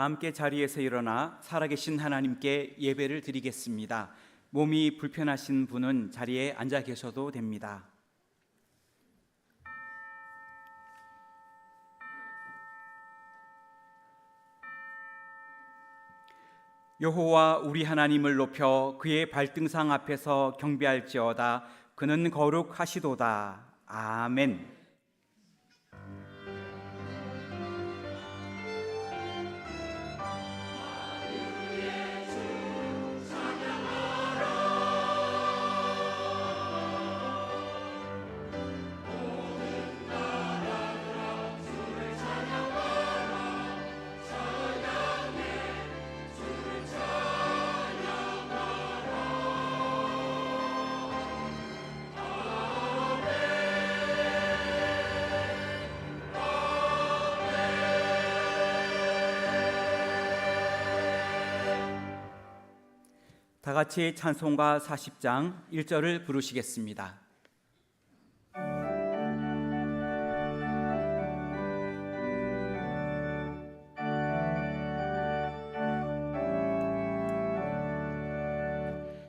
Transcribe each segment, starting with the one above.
다 함께 자리에서 일어나 살아계신 하나님께 예배를 드리겠습니다. 몸이 불편하신 분은 자리에 앉아 계셔도 됩니다. 여호와 우리 하나님을 높여 그의 발등상 앞에서 경배할지어다. 그는 거룩하시도다. 아멘. 다 같이 찬송가 40장 1절을 부르시겠습니다.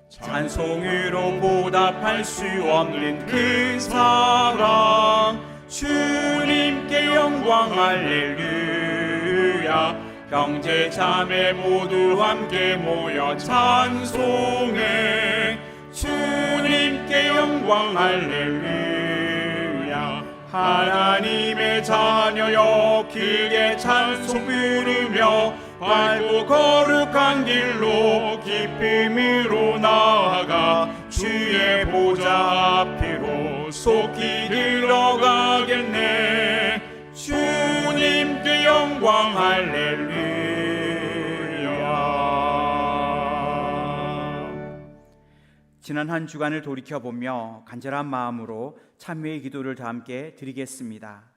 찬송으로 보답할 수 없는 그 사랑, 주님께 영광 할렐루야. 형제 자매 모두 함께 모여 찬송해. 주님께 영광 할렐루야. 하나님의 자녀여 크게 찬송 부르며 밝고 거룩한 길로 기쁨으로 나아가 주의 보좌 앞으로 속히 들어가겠네. 주님께 영광 할렐루야. 지난 한 주간을 돌이켜보며 간절한 마음으로 참회의 기도를 다 함께 드리겠습니다.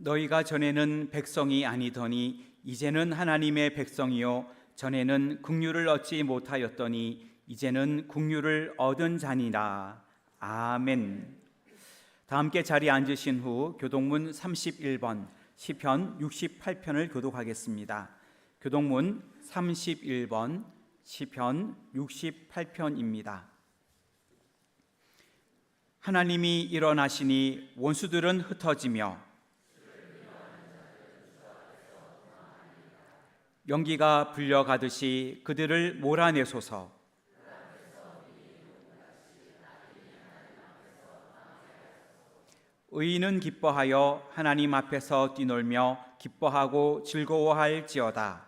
너희가 전에는 백성이 아니더니 이제는 하나님의 백성이요 전에는 국류를 얻지 못하였더니 이제는 국류를 얻은 자니라. 아멘. 다 함께 자리에 앉으신 후 교동문 31번 시편 68편을 교독하겠습니다. 교동문 31번 시편 68편입니다. 하나님이 일어나시니 원수들은 흩어지며 연기가 불려가듯이 그들을 몰아내소서. 의인은 기뻐하여 하나님 앞에서 뛰놀며 기뻐하고 즐거워할지어다.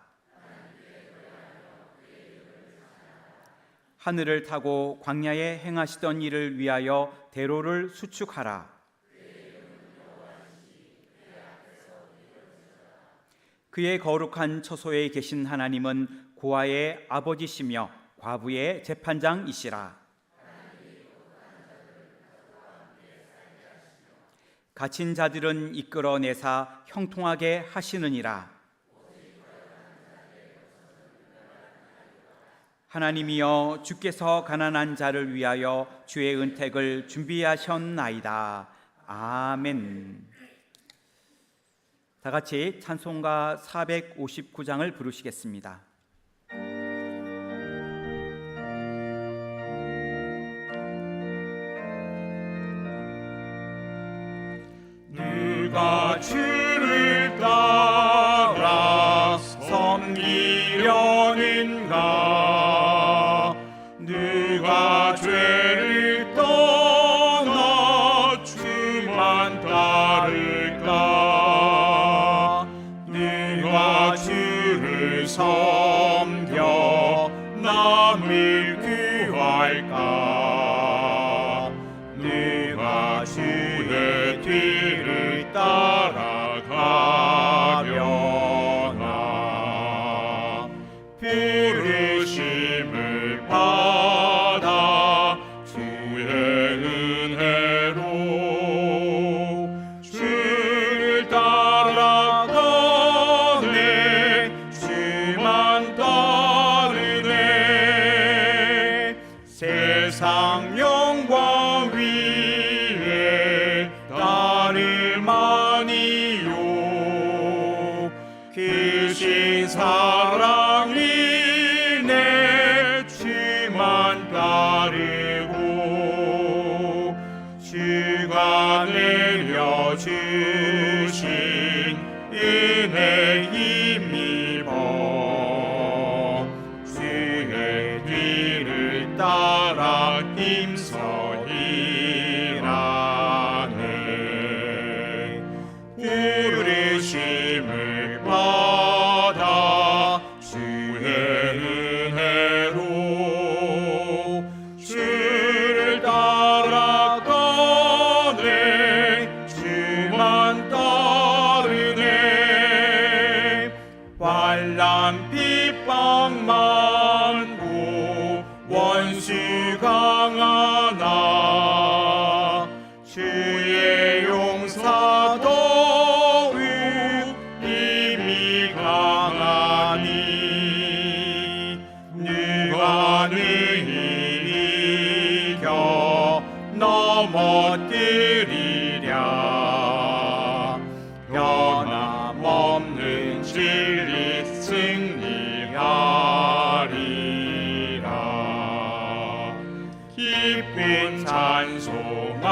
하늘을 타고 광야에 행하시던 일을 위하여 대로를 수축하라. 그의 거룩한 처소에 계신 하나님은 고아의 아버지시며 과부의 재판장이시라. 갇힌 자들은 이끌어내사 형통하게 하시느니라. 하나님이여 주께서 가난한 자를 위하여 주의 은택을 준비하셨나이다. 아멘. 다 같이 찬송가 459장을 부르시겠습니다. 주를 따라 섬기려는가? 누가 죄를 떠나 주만 따를까? 누가 주를 섬겨 남을 구할까? 누가 주의 뒤를 따라가려나? 부르심을 받아 주의 은혜로 주를 따라가네. 주만 따르네. 세상 영광 위에 따름하니요. 크신 사랑이네. 주만 따르고 주가 내려주신 은혜 힘입어 주의 뒤를 따라 힘써 일하네. 부르심을 받아 주의 은혜로 주를 따라가네. 주만 따르네. 환난 핍박 많고 원수 강하나 주의 용사 더욱 힘이 강하니 누가 능히 이겨 넘어뜨리랴. 변함없는 진리 승리하리라. 기쁜 찬송하며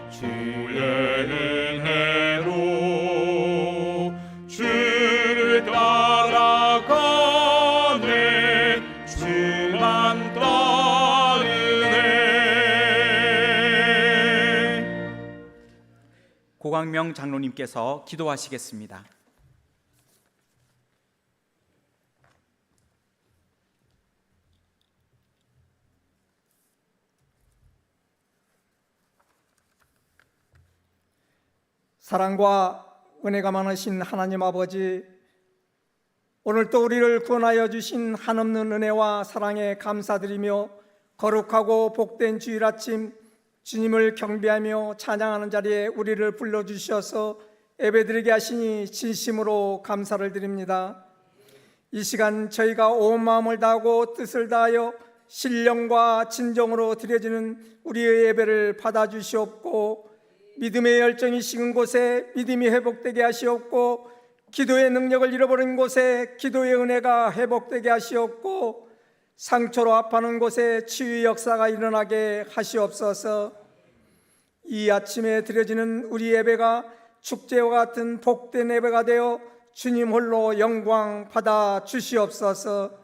주의 은혜로 주를 따라가네. 주만 따르네. 고광명 장로님께서 기도하시겠습니다. 사랑과 은혜가 많으신 하나님 아버지, 오늘도 우리를 구원하여 주신 한없는 은혜와 사랑에 감사드리며 거룩하고 복된 주일 아침 주님을 경배하며 찬양하는 자리에 우리를 불러주셔서 예배드리게 하시니 진심으로 감사를 드립니다. 이 시간 저희가 온 마음을 다하고 뜻을 다하여 신령과 진정으로 드려지는 우리의 예배를 받아주시옵고, 믿음의 열정이 식은 곳에 믿음이 회복되게 하시옵고, 기도의 능력을 잃어버린 곳에 기도의 은혜가 회복되게 하시옵고, 상처로 아파하는 곳에 치유의 역사가 일어나게 하시옵소서. 이 아침에 드려지는 우리 예배가 축제와 같은 복된 예배가 되어 주님 홀로 영광 받아 주시옵소서.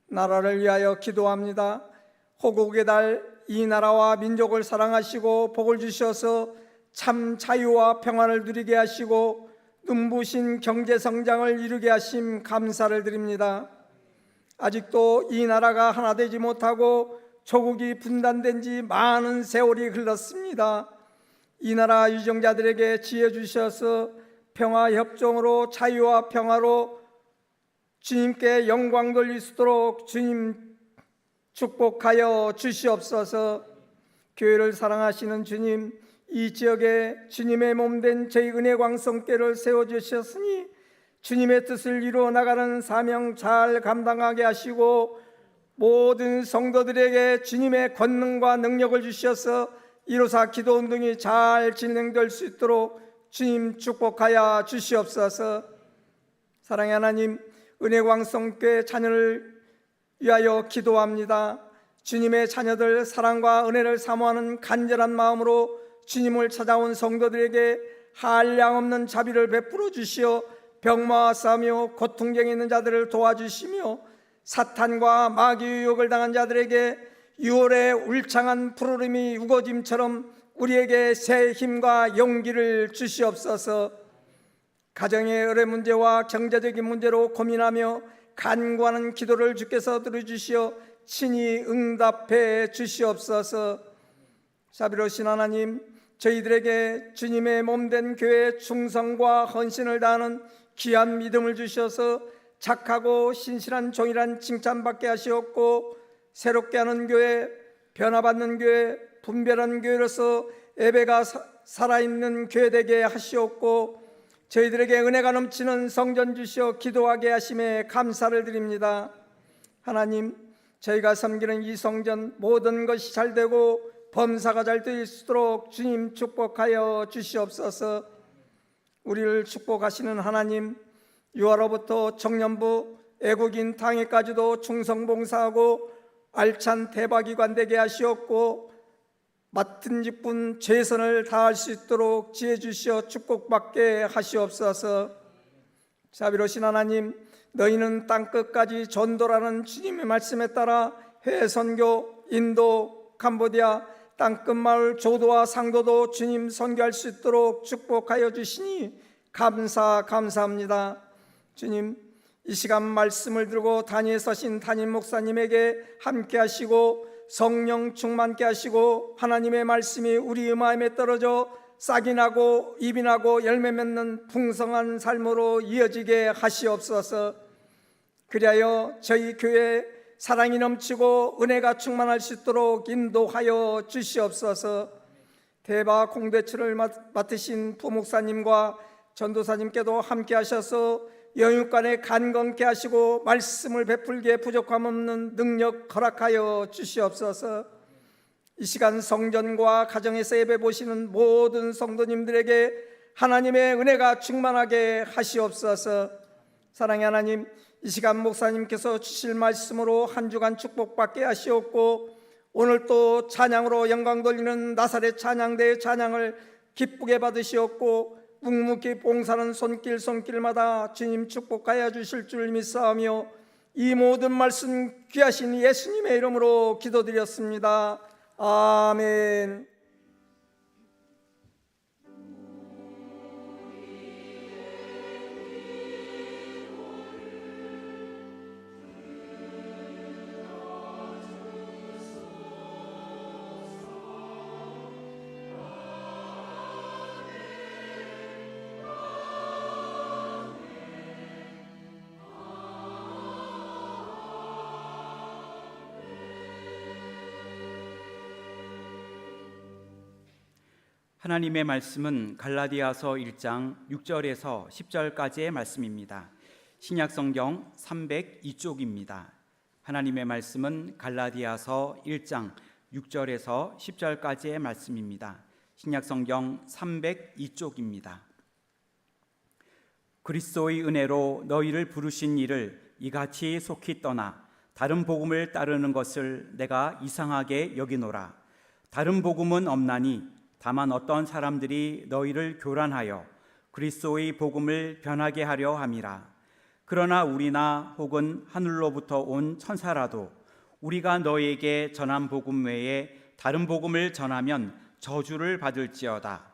나라를 위하여 기도합니다. 호국의 달 이 나라와 민족을 사랑하시고 복을 주셔서 참 자유와 평안을 누리게 하시고 눈부신 경제 성장을 이루게 하심 감사를 드립니다. 아직도 이 나라가 하나 되지 못하고 조국이 분단된 지 많은 세월이 흘렀습니다. 이 나라 유정자들에게 지혜 주셔서 평화 협정으로 자유와 평화로 주님께 영광 돌릴 수 있도록 주님 축복하여 주시옵소서. 교회를 사랑하시는 주님, 이 지역에 주님의 몸된 저희 은혜광성교회를 세워주셨으니 주님의 뜻을 이루어 나가는 사명 잘 감당하게 하시고, 모든 성도들에게 주님의 권능과 능력을 주셔서 이로사 기도운동이 잘 진행될 수 있도록 주님 축복하여 주시옵소서. 사랑의 하나님, 은혜광성교회 자녀를 위하여 기도합니다. 주님의 자녀들 사랑과 은혜를 사모하는 간절한 마음으로 주님을 찾아온 성도들에게 한량없는 자비를 베풀어 주시어 병마와 싸며 고통중에 있는 자들을 도와주시며 사탄과 마귀 유혹을 당한 자들에게 6월의 울창한 푸르름이 우거짐처럼 우리에게 새 힘과 용기를 주시옵소서. 가정의 의뢰 문제와 경제적인 문제로 고민하며 간구하는 기도를 주께서 들어주시어 친히 응답해 주시옵소서. 자비로우신 하나님, 저희들에게 주님의 몸된 교회의 충성과 헌신을 다하는 귀한 믿음을 주셔서 착하고 신실한 종이란 칭찬받게 하시옵고, 새롭게 하는 교회, 변화받는 교회, 분별한 교회로서 예배가 살아있는 교회 되게 하시옵고, 저희들에게 은혜가 넘치는 성전 주시어 기도하게 하심에 감사를 드립니다. 하나님, 저희가 섬기는 이 성전 모든 것이 잘되고 범사가 잘 될 수 있도록 주님 축복하여 주시옵소서. 우리를 축복하시는 하나님, 유아로부터 청년부, 애국인 당회까지도 충성봉사하고 알찬 대박이관 되게 하시옵고, 맡은 직분 최선을 다할 수 있도록 지혜 주시어 축복받게 하시옵소서. 자비로우신 하나님, 너희는 땅끝까지 전도라는 주님의 말씀에 따라 해외 선교, 인도, 캄보디아 땅끝 마을 조도와 상도도 주님 선교할 수 있도록 축복하여 주시니 감사합니다. 주님, 이 시간 말씀을 들고 단위에 서신 담임 목사님에게 함께 하시고 성령 충만케 하시고 하나님의 말씀이 우리 마음에 떨어져 싹이 나고 잎이 나고 열매 맺는 풍성한 삶으로 이어지게 하시옵소서. 그리하여 저희 교회 사랑이 넘치고 은혜가 충만할 수 있도록 인도하여 주시옵소서. 대바 공대처를 맡으신 부목사님과 전도사님께도 함께 하셔서 영육간에 간건케 하시고 말씀을 베풀기에 부족함 없는 능력 허락하여 주시옵소서. 이 시간 성전과 가정에서 예배 보시는 모든 성도님들에게 하나님의 은혜가 충만하게 하시옵소서. 사랑의 하나님, 이 시간 목사님께서 주실 말씀으로 한 주간 축복받게 하시옵고, 오늘 또 찬양으로 영광 돌리는 나사렛 찬양대의 찬양을 기쁘게 받으시옵고, 묵묵히 봉사하는 손길마다 주님 축복하여 주실 줄 믿사오며, 이 모든 말씀 귀하신 예수님의 이름으로 기도드렸습니다. 아멘. 하나님의 말씀은 갈라디아서 1장 6절에서 10절까지의 말씀입니다. 신약성경 302쪽입니다. 하나님의 말씀은 갈라디아서 1장 6절에서 10절까지의 말씀입니다. 신약성경 302쪽입니다. 그리스도의 은혜로 너희를 부르신 이를 이같이 속히 떠나 다른 복음을 따르는 것을 내가 이상하게 여기노라. 다른 복음은 없나니 다만 어떤 사람들이 너희를 교란하여 그리스도의 복음을 변하게 하려 함이라. 그러나 우리나 혹은 하늘로부터 온 천사라도 우리가 너희에게 전한 복음 외에 다른 복음을 전하면 저주를 받을지어다.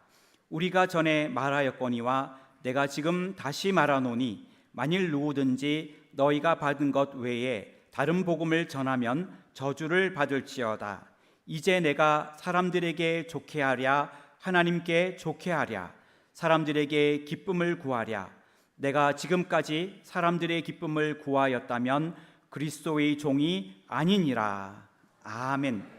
우리가 전에 말하였거니와 내가 지금 다시 말하노니 만일 누구든지 너희가 받은 것 외에 다른 복음을 전하면 저주를 받을지어다. 이제 내가 사람들에게 좋게 하랴 하나님께 좋게 하랴 사람들에게 기쁨을 구하랴. 내가 지금까지 사람들의 기쁨을 구하였다면 그리스도의 종이 아니니라. 아멘.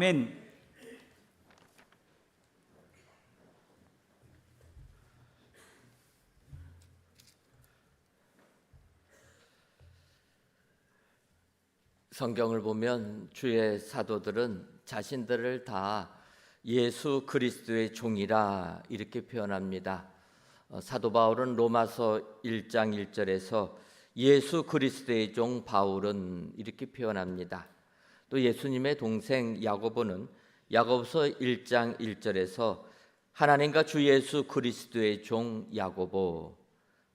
아멘. 성경을 보면 주의 사도들은 자신들을 다 예수 그리스도의 종이라 이렇게 표현합니다. 사도 바울은 로마서 1장 1절에서 예수 그리스도의 종 바울은 이렇게 표현합니다. 또 예수님의 동생 야고보는 야고보서 1장 1절에서 하나님과 주 예수 그리스도의 종 야고보,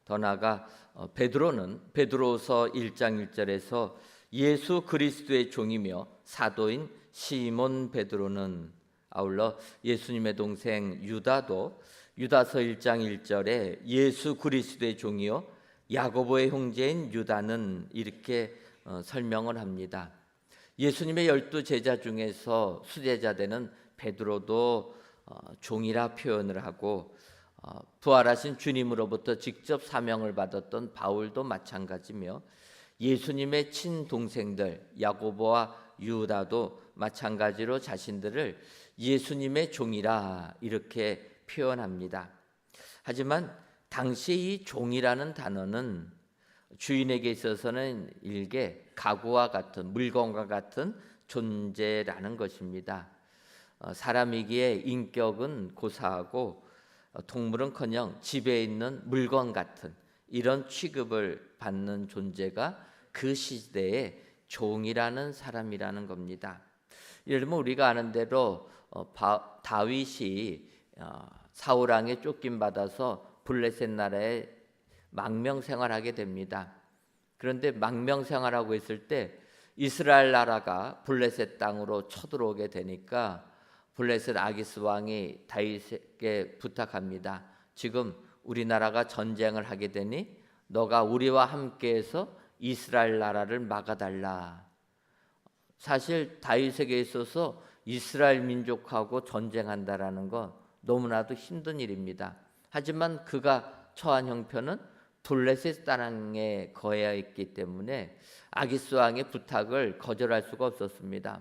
더 나아가 베드로는 베드로서 1장 1절에서 예수 그리스도의 종이며 사도인 시몬 베드로는, 아울러 예수님의 동생 유다도 유다서 1장 1절에 예수 그리스도의 종이요 야고보의 형제인 유다는 이렇게 설명을 합니다. 예수님의 12제자 중에서 수제자되는 베드로도 종이라 표현을 하고, 부활하신 주님으로부터 직접 사명을 받았던 바울도 마찬가지며, 예수님의 친동생들 야고보와 유다도 마찬가지로 자신들을 예수님의 종이라 이렇게 표현합니다. 하지만 당시 이 종이라는 단어는 주인에게 있어서는 일개 가구와 같은, 물건과 같은 존재라는 것입니다. 사람이기에 인격은 고사하고 동물은커녕 집에 있는 물건 같은 이런 취급을 받는 존재가 그 시대의 종이라는 사람이라는 겁니다. 예를 들면 우리가 아는 대로 다윗이 사울 왕에 쫓김받아서 블레셋 나라에 망명 생활하게 됩니다. 그런데 망명 생활하고 있을 때 이스라엘 나라가 블레셋 땅으로 쳐들어오게 되니까 블레셋 아기스 왕이 다윗에게 부탁합니다. 지금 우리나라가 전쟁을 하게 되니 너가 우리와 함께해서 이스라엘 나라를 막아달라. 사실 다윗에게 있어서 이스라엘 민족하고 전쟁한다라는 건 너무나도 힘든 일입니다. 하지만 그가 처한 형편은 블레셋 땅에 거해 있기 때문에 아기스 왕의 부탁을 거절할 수가 없었습니다.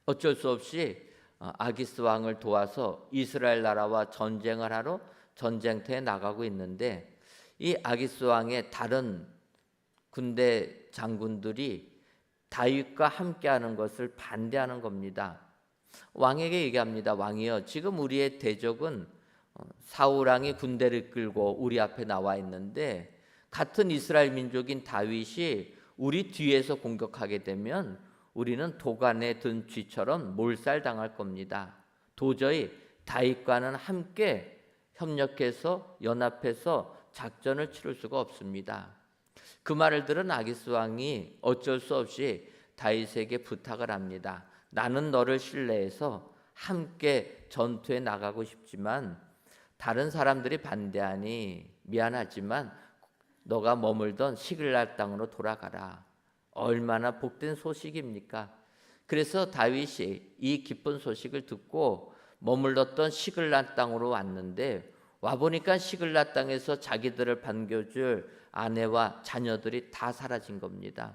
어쩔 수 없이 아기스 왕을 도와서 이스라엘 나라와 전쟁을 하러 전쟁터에 나가고 있는데, 이 아기스 왕의 다른 군대 장군들이 다윗과 함께하는 것을 반대하는 겁니다. 왕에게 얘기합니다. 왕이여, 지금 우리의 대적은 사울 왕이 군대를 끌고 우리 앞에 나와 있는데 같은 이스라엘 민족인 다윗이 우리 뒤에서 공격하게 되면 우리는 도간에 든 쥐처럼 몰살당할 겁니다. 도저히 다윗과는 함께 협력해서 연합해서 작전을 치를 수가 없습니다. 그 말을 들은 아기스 왕이 어쩔 수 없이 다윗에게 부탁을 합니다. 나는 너를 신뢰해서 함께 전투에 나가고 싶지만 다른 사람들이 반대하니 미안하지만 너가 머물던 시글락 땅으로 돌아가라. 얼마나 복된 소식입니까? 그래서 다윗이 이 기쁜 소식을 듣고 머물렀던 시글락 땅으로 왔는데, 와보니까 시글락 땅에서 자기들을 반겨줄 아내와 자녀들이 다 사라진 겁니다.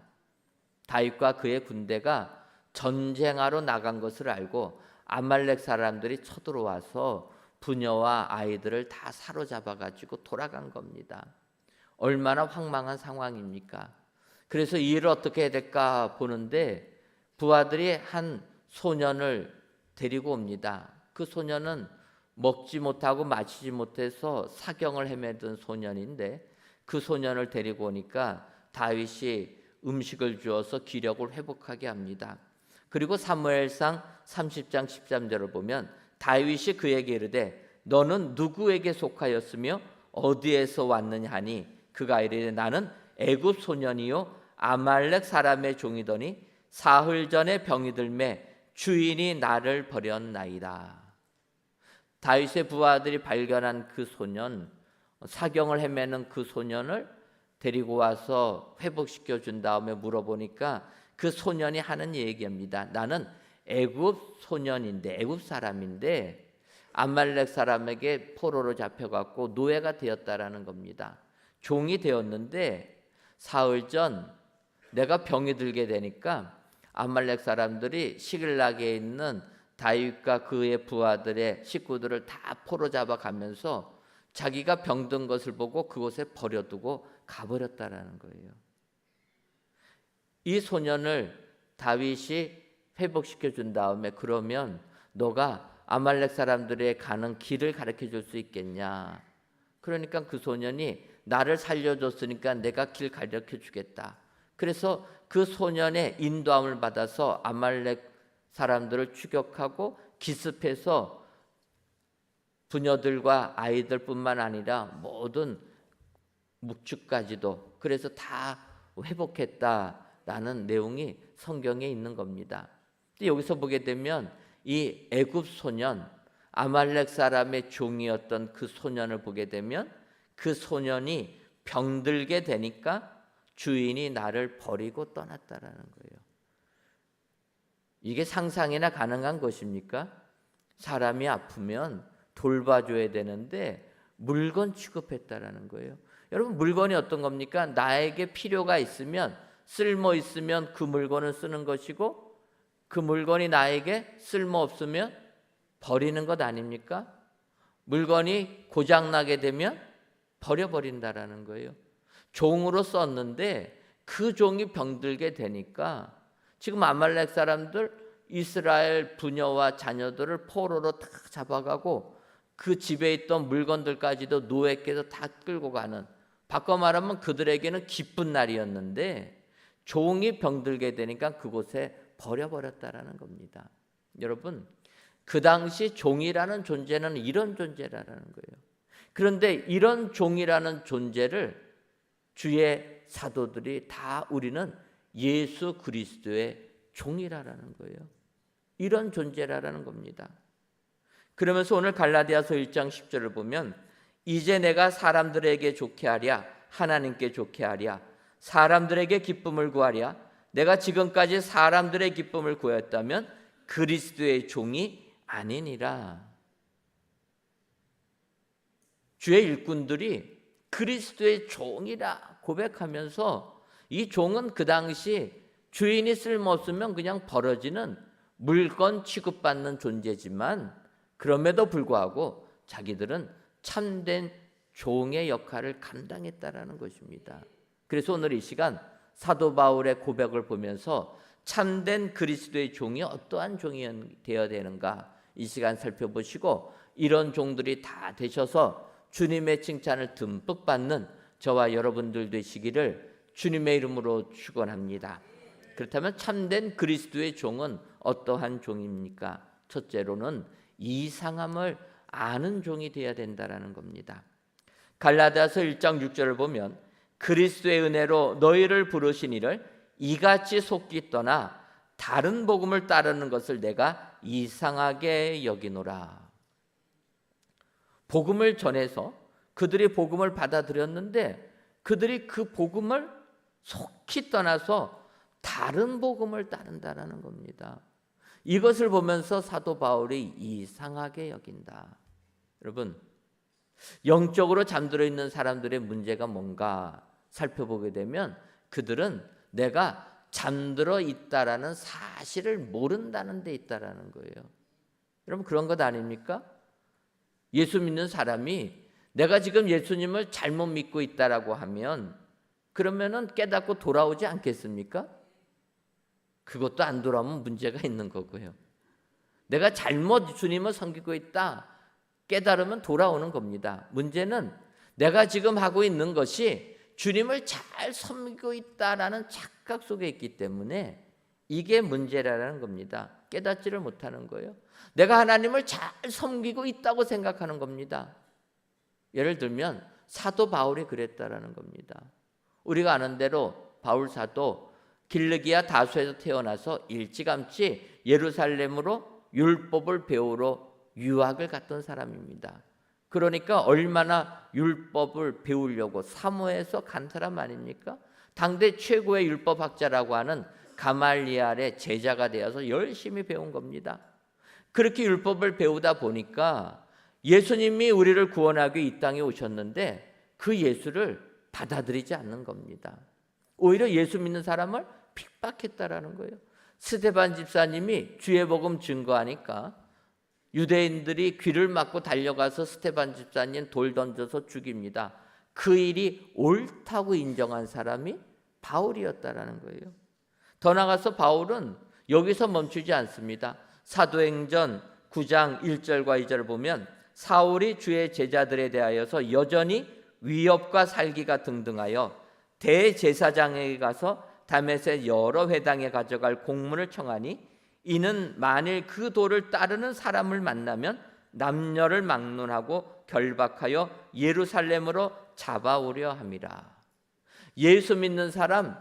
다윗과 그의 군대가 전쟁하러 나간 것을 알고 아말렉 사람들이 쳐들어와서 부녀와 아이들을 다 사로잡아 가지고 돌아간 겁니다. 얼마나 황망한 상황입니까? 그래서 이 일을 어떻게 해야 될까 보는데 부하들이 한 소년을 데리고 옵니다. 그 소년은 먹지 못하고 마시지 못해서 사경을 헤매던 소년인데, 그 소년을 데리고 오니까 다윗이 음식을 주어서 기력을 회복하게 합니다. 그리고 사무엘상 30장 13절을 보면 다윗이 그에게 이르되 너는 누구에게 속하였으며 어디에서 왔느냐 하니 그가 이르되 나는 애굽 소년이요 아말렉 사람의 종이더니 사흘 전에 병이 들매 주인이 나를 버렸나이다. 다윗의 부하들이 발견한 그 소년, 사경을 헤매는 그 소년을 데리고 와서 회복시켜 준 다음에 물어보니까 그 소년이 하는 얘기입니다. 나는 애굽 소년인데, 애굽 사람인데 아말렉 사람에게 포로로 잡혀갖고 노예가 되었다라는 겁니다. 종이 되었는데 사흘 전 내가 병이 들게 되니까 아말렉 사람들이 시글락에 있는 다윗과 그의 부하들의 식구들을 다 포로 잡아가면서 자기가 병든 것을 보고 그곳에 버려두고 가버렸다라는 거예요. 이 소년을 다윗이 회복시켜 준 다음에 그러면 너가 아말렉 사람들의 가는 길을 가르쳐 줄 수 있겠냐. 그러니까 그 소년이 나를 살려줬으니까 내가 길 가르쳐 주겠다. 그래서 그 소년의 인도함을 받아서 아말렉 사람들을 추격하고 기습해서 부녀들과 아이들뿐만 아니라 모든 묵주까지도 그래서 다 회복했다라는 내용이 성경에 있는 겁니다. 여기서 보게 되면 이 애굽 소년, 아말렉 사람의 종이었던 그 소년을 보게 되면 그 소년이 병들게 되니까 주인이 나를 버리고 떠났다라는 거예요. 이게 상상이나 가능한 것입니까? 사람이 아프면 돌봐줘야 되는데 물건 취급했다라는 거예요. 여러분, 물건이 어떤 겁니까? 나에게 필요가 있으면, 쓸모 있으면 그 물건을 쓰는 것이고 그 물건이 나에게 쓸모 없으면 버리는 것 아닙니까? 물건이 고장나게 되면 버려버린다라는 거예요. 종으로 썼는데 그 종이 병들게 되니까 지금 아말렉 사람들 이스라엘 부녀와 자녀들을 포로로 다 잡아가고 그 집에 있던 물건들까지도 노예께서 다 끌고 가는, 바꿔 말하면 그들에게는 기쁜 날이었는데 종이 병들게 되니까 그곳에 버려버렸다라는 겁니다. 여러분, 그 당시 종이라는 존재는 이런 존재라는 거예요. 그런데 이런 종이라는 존재를 주의 사도들이 다 우리는 예수 그리스도의 종이라는 거예요. 이런 존재라는 겁니다. 그러면서 오늘 갈라디아서 1장 10절을 보면 이제 내가 사람들에게 좋게 하랴 하나님께 좋게 하랴 사람들에게 기쁨을 구하랴 내가 지금까지 사람들의 기쁨을 구했다면 그리스도의 종이 아니니라. 주의 일꾼들이 그리스도의 종이라 고백하면서 이 종은 그 당시 주인이 쓸모없으면 그냥 버려지는 물건 취급받는 존재지만 그럼에도 불구하고 자기들은 참된 종의 역할을 감당했다라는 것입니다. 그래서 오늘 이 시간 사도 바울의 고백을 보면서 참된 그리스도의 종이 어떠한 종이 되어야 되는가 이 시간 살펴보시고 이런 종들이 다 되셔서 주님의 칭찬을 듬뿍 받는 저와 여러분들 되시기를 주님의 이름으로 축원합니다. 그렇다면 참된 그리스도의 종은 어떠한 종입니까? 첫째로는 이상함을 아는 종이 되어야 된다라는 겁니다. 갈라디아서 1장 6절을 보면 그리스도의 은혜로 너희를 부르신 이를 이같이 속기 떠나 다른 복음을 따르는 것을 내가 이상하게 여기노라. 복음을 전해서 그들이 복음을 받아들였는데 그들이 그 복음을 속히 떠나서 다른 복음을 따른다라는 겁니다. 이것을 보면서 사도 바울이 이상하게 여긴다. 여러분, 영적으로 잠들어 있는 사람들의 문제가 뭔가 살펴보게 되면 그들은 내가 잠들어 있다라는 사실을 모른다는 데 있다라는 거예요. 여러분, 그런 것 아닙니까? 예수 믿는 사람이 내가 지금 예수님을 잘못 믿고 있다라고 하면 그러면은 깨닫고 돌아오지 않겠습니까? 그것도 안 돌아오면 문제가 있는 거고요. 내가 잘못 주님을 섬기고 있다 깨달으면 돌아오는 겁니다. 문제는 내가 지금 하고 있는 것이 주님을 잘 섬기고 있다라는 착각 속에 있기 때문에 이게 문제라는 겁니다. 깨닫지를 못하는 거예요. 내가 하나님을 잘 섬기고 있다고 생각하는 겁니다. 예를 들면 사도 바울이 그랬다라는 겁니다. 우리가 아는 대로 바울 사도 길르기아 다소에서 태어나서 일찌감치 예루살렘으로 율법을 배우러 유학을 갔던 사람입니다. 그러니까 얼마나 율법을 배우려고 사모해서 간 사람 아닙니까? 당대 최고의 율법학자라고 하는 가말리알의 제자가 되어서 열심히 배운 겁니다. 그렇게 율법을 배우다 보니까 예수님이 우리를 구원하기 이 땅에 오셨는데 그 예수를 받아들이지 않는 겁니다. 오히려 예수 믿는 사람을 핍박했다라는 거예요. 스데반 집사님이 주의 복음 증거하니까 유대인들이 귀를 막고 달려가서 스데반 집사님 돌 던져서 죽입니다. 그 일이 옳다고 인정한 사람이 바울이었다라는 거예요. 더 나아가서 바울은 여기서 멈추지 않습니다. 사도행전 9장 1절과 2절을 보면 사울이 주의 제자들에 대하여서 여전히 위협과 살기가 등등하여 대제사장에게 가서 다메섹 여러 회당에 가져갈 공문을 청하니 이는 만일 그 도를 따르는 사람을 만나면 남녀를 막론하고 결박하여 예루살렘으로 잡아오려 함이라. 예수 믿는 사람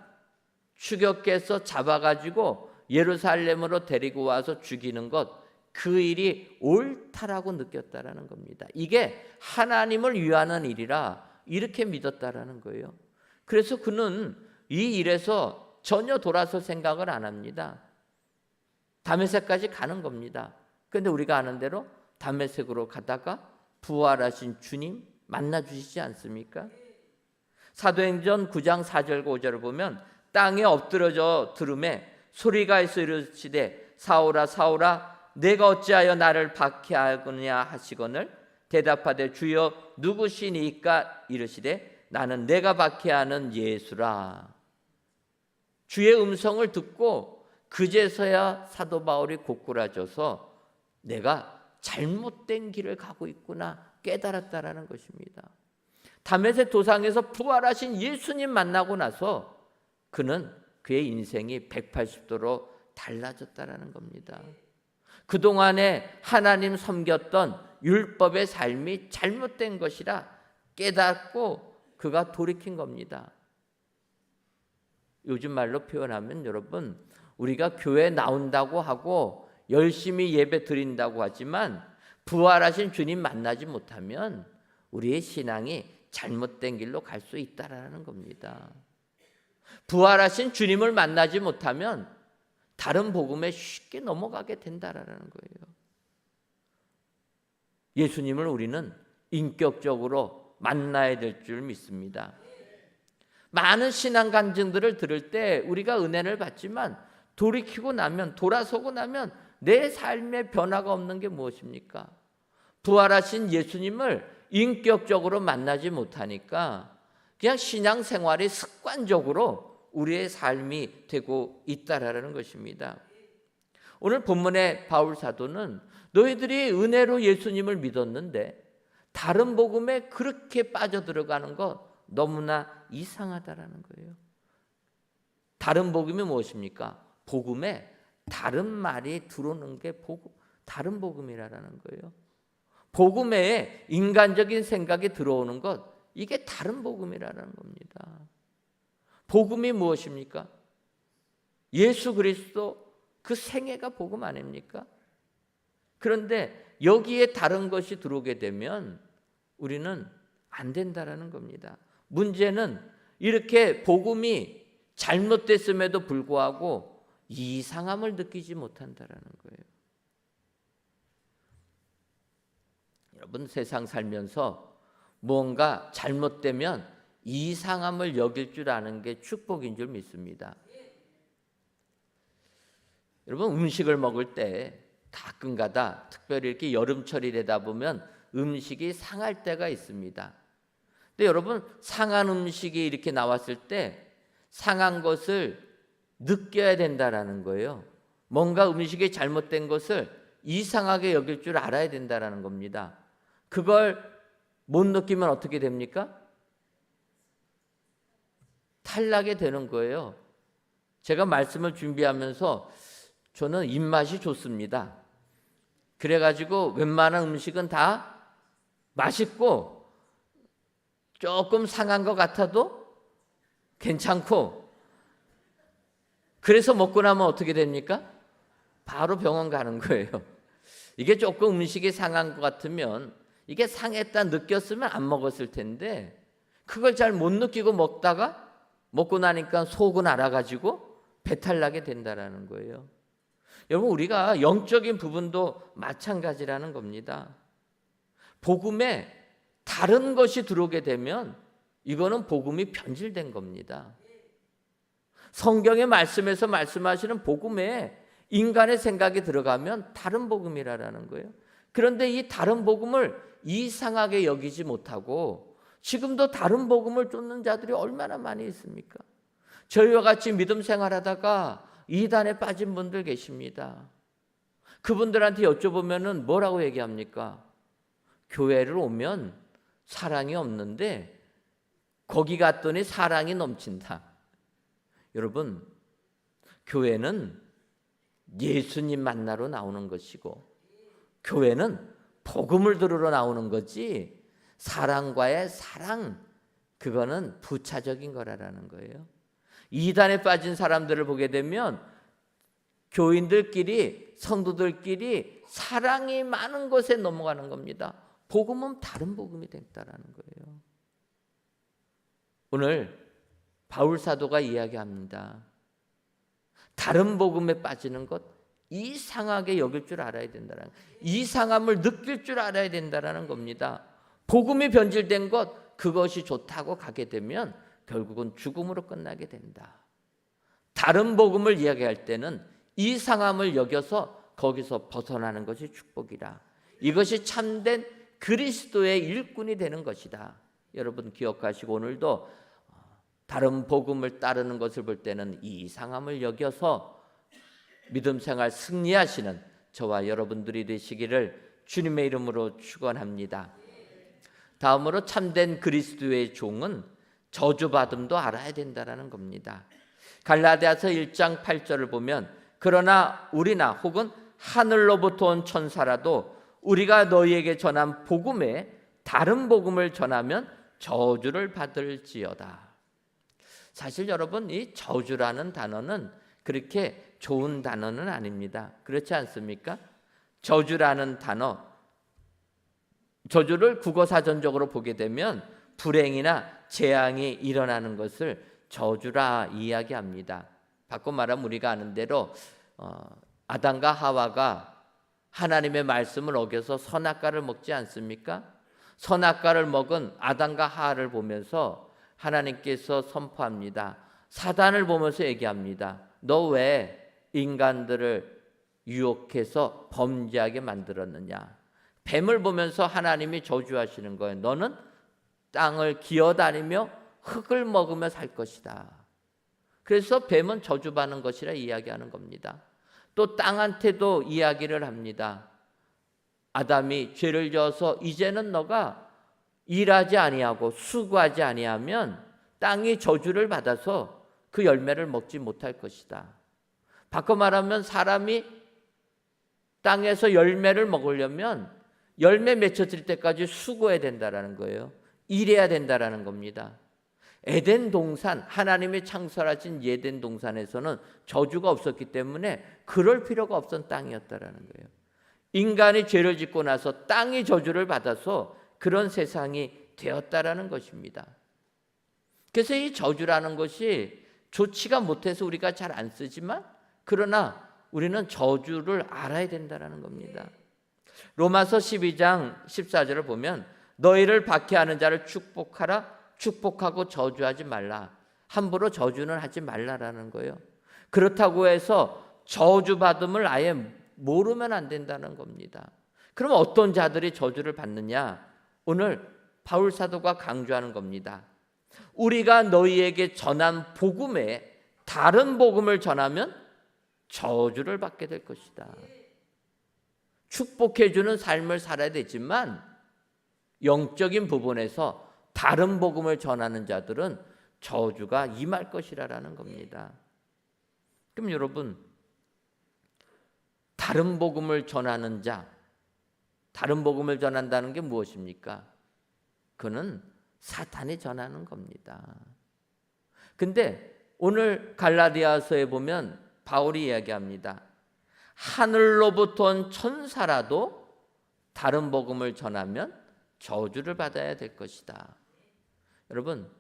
추격해서 잡아가지고 예루살렘으로 데리고 와서 죽이는 것, 그 일이 옳다라고 느꼈다라는 겁니다. 이게 하나님을 위하는 일이라 이렇게 믿었다라는 거예요. 그래서 그는 이 일에서 전혀 돌아설 생각을 안 합니다. 다메섹까지 가는 겁니다. 그런데 우리가 아는 대로 다메섹으로 가다가 부활하신 주님 만나 주시지 않습니까? 사도행전 9장 4절과 5절을 보면 땅에 엎드러져 들음에 소리가 있어 이르시되 사울아 사울아 내가 어찌하여 나를 박해하느냐 하시거늘 대답하되 주여 누구시니까 이르시되 나는 내가 박해하는 예수라. 주의 음성을 듣고 그제서야 사도 바울이 고꾸라져서 내가 잘못된 길을 가고 있구나 깨달았다라는 것입니다. 다메섹 도상에서 부활하신 예수님 만나고 나서 그는 그의 인생이 180도로 달라졌다라는 겁니다. 그동안에 하나님 섬겼던 율법의 삶이 잘못된 것이라 깨닫고 그가 돌이킨 겁니다. 요즘 말로 표현하면 여러분, 우리가 교회 나온다고 하고 열심히 예배 드린다고 하지만 부활하신 주님 만나지 못하면 우리의 신앙이 잘못된 길로 갈 수 있다라는 겁니다. 부활하신 주님을 만나지 못하면 다른 복음에 쉽게 넘어가게 된다라는 거예요. 예수님을 우리는 인격적으로 만나야 될 줄 믿습니다. 많은 신앙 간증들을 들을 때 우리가 은혜를 받지만 돌이키고 나면, 돌아서고 나면 내 삶에 변화가 없는 게 무엇입니까? 부활하신 예수님을 인격적으로 만나지 못하니까 그냥 신앙생활이 습관적으로 우리의 삶이 되고 있다라는 것입니다. 오늘 본문의 바울 사도는 너희들이 은혜로 예수님을 믿었는데 다른 복음에 그렇게 빠져들어가는 것 너무나 이상하다라는 거예요. 다른 복음이 무엇입니까? 복음에 다른 말이 들어오는 게 다른 복음이라는 거예요. 복음에 인간적인 생각이 들어오는 것, 이게 다른 복음이라는 겁니다. 복음이 무엇입니까? 예수 그리스도 그 생애가 복음 아닙니까? 그런데 여기에 다른 것이 들어오게 되면 우리는 안 된다라는 겁니다. 문제는 이렇게 복음이 잘못됐음에도 불구하고 이상함을 느끼지 못한다라는 거예요. 여러분, 세상 살면서 무언가 잘못되면 이상함을 여길 줄 아는 게 축복인 줄 믿습니다. 여러분, 음식을 먹을 때 가끔가다 특별히 이렇게 여름철이 되다 보면 음식이 상할 때가 있습니다. 근데 여러분, 상한 음식이 이렇게 나왔을 때 상한 것을 느껴야 된다라는 거예요. 뭔가 음식이 잘못된 것을 이상하게 여길 줄 알아야 된다라는 겁니다. 그걸 못 느끼면 어떻게 됩니까? 탈나게 되는 거예요. 제가 말씀을 준비하면서 저는 입맛이 좋습니다. 그래가지고 웬만한 음식은 다 맛있고 조금 상한 것 같아도 괜찮고, 그래서 먹고 나면 어떻게 됩니까? 바로 병원 가는 거예요. 이게 조금 음식이 상한 것 같으면, 이게 상했다 느꼈으면 안 먹었을 텐데 그걸 잘 못 느끼고 먹다가 먹고 나니까 속은 알아가지고 배탈 나게 된다라는 거예요. 여러분, 우리가 영적인 부분도 마찬가지라는 겁니다. 복음에 다른 것이 들어오게 되면 이거는 복음이 변질된 겁니다. 성경의 말씀에서 말씀하시는 복음에 인간의 생각이 들어가면 다른 복음이라는 거예요. 그런데 이 다른 복음을 이상하게 여기지 못하고 지금도 다른 복음을 쫓는 자들이 얼마나 많이 있습니까? 저희와 같이 믿음 생활하다가 이단에 빠진 분들 계십니다. 그분들한테 여쭤보면 뭐라고 얘기합니까? 교회를 오면 사랑이 없는데 거기 갔더니 사랑이 넘친다. 여러분, 교회는 예수님 만나러 나오는 것이고 교회는 복음을 들으러 나오는 거지 사랑과의 사랑, 그거는 부차적인 거라는 거예요. 이단에 빠진 사람들을 보게 되면 교인들끼리, 성도들끼리 사랑이 많은 곳에 넘어가는 겁니다. 복음은 다른 복음이 됐다라는 거예요. 오늘 바울 사도가 이야기합니다. 다른 복음에 빠지는 것, 이상하게 여길 줄 알아야 된다는 거예요. 이상함을 느낄 줄 알아야 된다는 겁니다. 복음이 변질된 것, 그것이 좋다고 가게 되면 결국은 죽음으로 끝나게 된다. 다른 복음을 이야기할 때는 이상함을 여겨서 거기서 벗어나는 것이 축복이라. 이것이 참된 그리스도의 일꾼이 되는 것이다. 여러분 기억하시고 오늘도 다른 복음을 따르는 것을 볼 때는 이상함을 여겨서 믿음 생활 승리하시는 저와 여러분들이 되시기를 주님의 이름으로 축원합니다. 다음으로 참된 그리스도의 종은 저주받음도 알아야 된다는 겁니다. 갈라디아서 1장 8절을 보면 그러나 우리나 혹은 하늘로부터 온 천사라도 우리가 너희에게 전한 복음에 다른 복음을 전하면 저주를 받을지어다. 사실 여러분, 이 저주라는 단어는 그렇게 좋은 단어는 아닙니다. 그렇지 않습니까? 저주라는 단어, 저주를 국어사전적으로 보게 되면 불행이나 재앙이 일어나는 것을 저주라 이야기합니다. 바꿔 말하면 우리가 아는 대로 아담과 하와가 하나님의 말씀을 어겨서 선악과를 먹지 않습니까? 선악과를 먹은 아담과 하와를 보면서 하나님께서 선포합니다. 사단을 보면서 얘기합니다. 너 왜 인간들을 유혹해서 범죄하게 만들었느냐? 뱀을 보면서 하나님이 저주하시는 거예요. 너는 땅을 기어다니며 흙을 먹으며 살 것이다. 그래서 뱀은 저주받는 것이라 이야기하는 겁니다. 또 땅한테도 이야기를 합니다. 아담이 죄를 지어서 이제는 너가 일하지 아니하고 수고하지 아니하면 땅이 저주를 받아서 그 열매를 먹지 못할 것이다. 바꿔 말하면 사람이 땅에서 열매를 먹으려면 열매 맺혀질 때까지 수고해야 된다는 거예요. 일해야 된다는 겁니다. 에덴 동산, 하나님이 창설하신 에덴 동산에서는 저주가 없었기 때문에 그럴 필요가 없던 땅이었다는 거예요. 인간이 죄를 짓고 나서 땅이 저주를 받아서 그런 세상이 되었다라는 것입니다. 그래서 이 저주라는 것이 좋지가 못해서 우리가 잘 안 쓰지만 그러나 우리는 저주를 알아야 된다는 겁니다. 로마서 12장 14절을 보면 너희를 박해하는 자를 축복하라. 축복하고 저주하지 말라. 함부로 저주는 하지 말라라는 거예요. 그렇다고 해서 저주받음을 아예 모르면 안 된다는 겁니다. 그럼 어떤 자들이 저주를 받느냐? 오늘 바울 사도가 강조하는 겁니다. 우리가 너희에게 전한 복음에 다른 복음을 전하면 저주를 받게 될 것이다. 축복해주는 삶을 살아야 되지만 영적인 부분에서 다른 복음을 전하는 자들은 저주가 임할 것이라는 겁니다. 그럼 여러분, 다른 복음을 전하는 자, 다른 복음을 전한다는 게 무엇입니까? 그는 사탄이 전하는 겁니다. 근데 오늘 갈라디아서에 보면 바울이 이야기합니다. 하늘로부터 온 천사라도 다른 복음을 전하면 저주를 받아야 될 것이다. 여러분,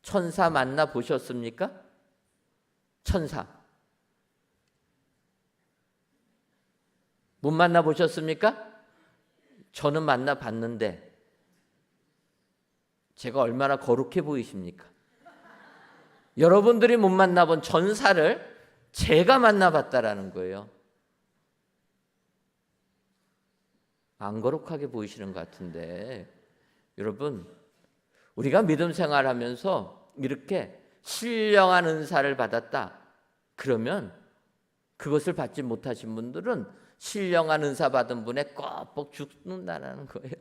천사 만나 보셨습니까? 천사 못 만나 보셨습니까? 저는 만나 봤는데 제가 얼마나 거룩해 보이십니까? 여러분들이 못 만나본 천사를 제가 만나봤다라는 거예요. 안 거룩하게 보이시는 것 같은데, 여러분, 우리가 믿음 생활하면서 이렇게 신령한 은사를 받았다 그러면 그것을 받지 못하신 분들은 신령한 은사 받은 분에 꼭 죽는다라는 거예요.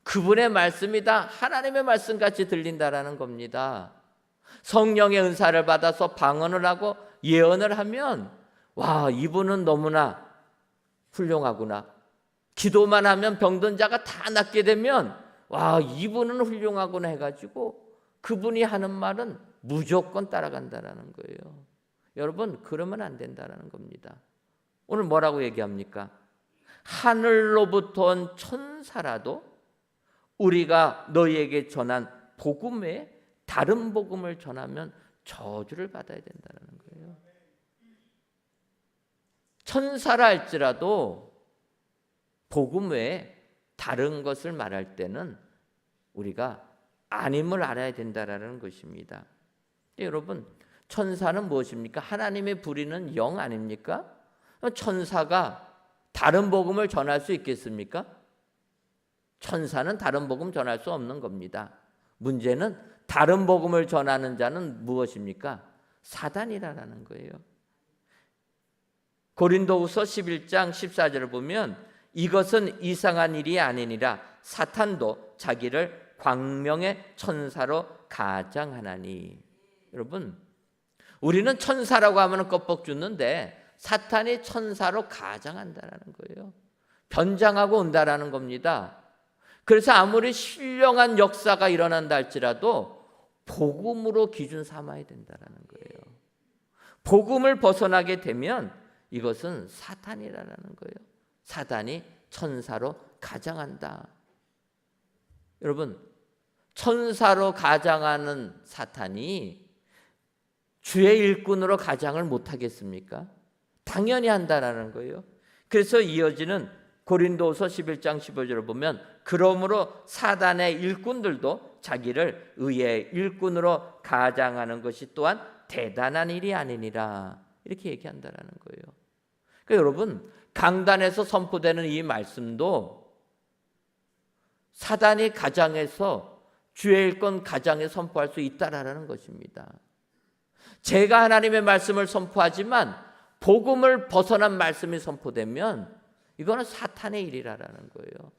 그분의 말씀이 다 하나님의 말씀같이 들린다라는 겁니다. 성령의 은사를 받아서 방언을 하고 예언을 하면 와, 이분은 너무나 훌륭하구나. 기도만 하면 병든 자가 다 낫게 되면 와, 이분은 훌륭하구나 해가지고 그분이 하는 말은 무조건 따라간다라는 거예요. 여러분, 그러면 안 된다라는 겁니다. 오늘 뭐라고 얘기합니까? 하늘로부터 온 천사라도 우리가 너희에게 전한 복음 외에 다른 복음을 전하면 저주를 받아야 된다는 거예요. 천사라 할지라도 복음 외에 다른 것을 말할 때는 우리가 아님을 알아야 된다라는 것입니다. 여러분, 천사는 무엇입니까? 하나님의 부리는 영 아닙니까? 천사가 다른 복음을 전할 수 있겠습니까? 천사는 다른 복음 전할 수 없는 겁니다. 문제는 다른 복음을 전하는 자는 무엇입니까? 사단이라는 거예요. 고린도후서 11장 14절을 보면 이것은 이상한 일이 아니니라 사탄도 자기를 광명의 천사로 가장하나니. 여러분, 우리는 천사라고 하면 껍벅 죽는데 사탄이 천사로 가장한다라는 거예요. 변장하고 온다라는 겁니다. 그래서 아무리 신령한 역사가 일어난다 할지라도 복음으로 기준 삼아야 된다라는 거예요. 복음을 벗어나게 되면 이것은 사탄이라는 거예요. 사단이 천사로 가장한다. 여러분, 천사로 가장하는 사탄이 주의 일꾼으로 가장을 못하겠습니까? 당연히 한다라는 거예요. 그래서 이어지는 고린도서 11장 15절을 보면 그러므로 사단의 일꾼들도 자기를 의의 일꾼으로 가장하는 것이 또한 대단한 일이 아니니라, 이렇게 얘기한다라는 거예요. 그러니까 여러분, 강단에서 선포되는 이 말씀도 사단이 가장해서 주의 일꾼 가장에 선포할 수 있다라는 것입니다. 제가 하나님의 말씀을 선포하지만 복음을 벗어난 말씀이 선포되면 이거는 사탄의 일이라는 거예요.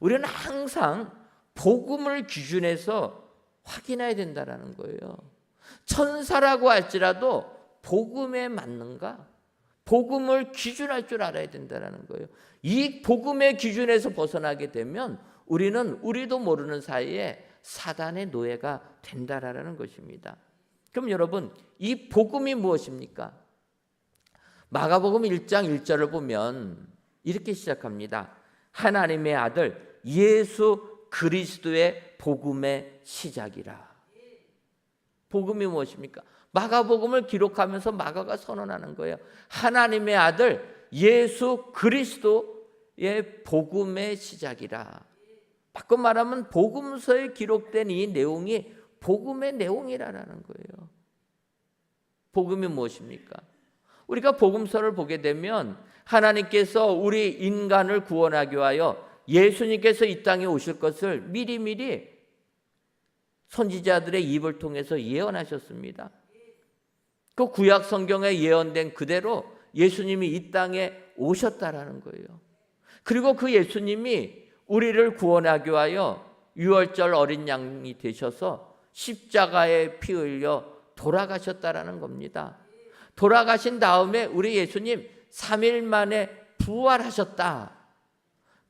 우리는 항상 복음을 기준해서 확인해야 된다는 거예요. 천사라고 할지라도 복음에 맞는가? 복음을 기준할 줄 알아야 된다는 거예요. 이 복음의 기준에서 벗어나게 되면 우리도 모르는 사이에 사단의 노예가 된다라는 것입니다. 그럼 여러분, 이 복음이 무엇입니까? 마가복음 1장 1절을 보면 이렇게 시작합니다. 하나님의 아들 예수 그리스도의 복음의 시작이라. 복음이 무엇입니까? 마가복음을 기록하면서 마가가 선언하는 거예요. 하나님의 아들 예수 그리스도의 복음의 시작이라. 바꿔 말하면 복음서에 기록된 이 내용이 복음의 내용이라는 거예요. 복음이 무엇입니까? 우리가 복음서를 보게 되면 하나님께서 우리 인간을 구원하기 위하여 예수님께서 이 땅에 오실 것을 미리미리 선지자들의 입을 통해서 예언하셨습니다. 그 구약 성경에 예언된 그대로 예수님이 이 땅에 오셨다라는 거예요. 그리고 그 예수님이 우리를 구원하기 위하여 유월절 어린 양이 되셔서 십자가에 피 흘려 돌아가셨다라는 겁니다. 돌아가신 다음에 우리 예수님 3일 만에 부활하셨다.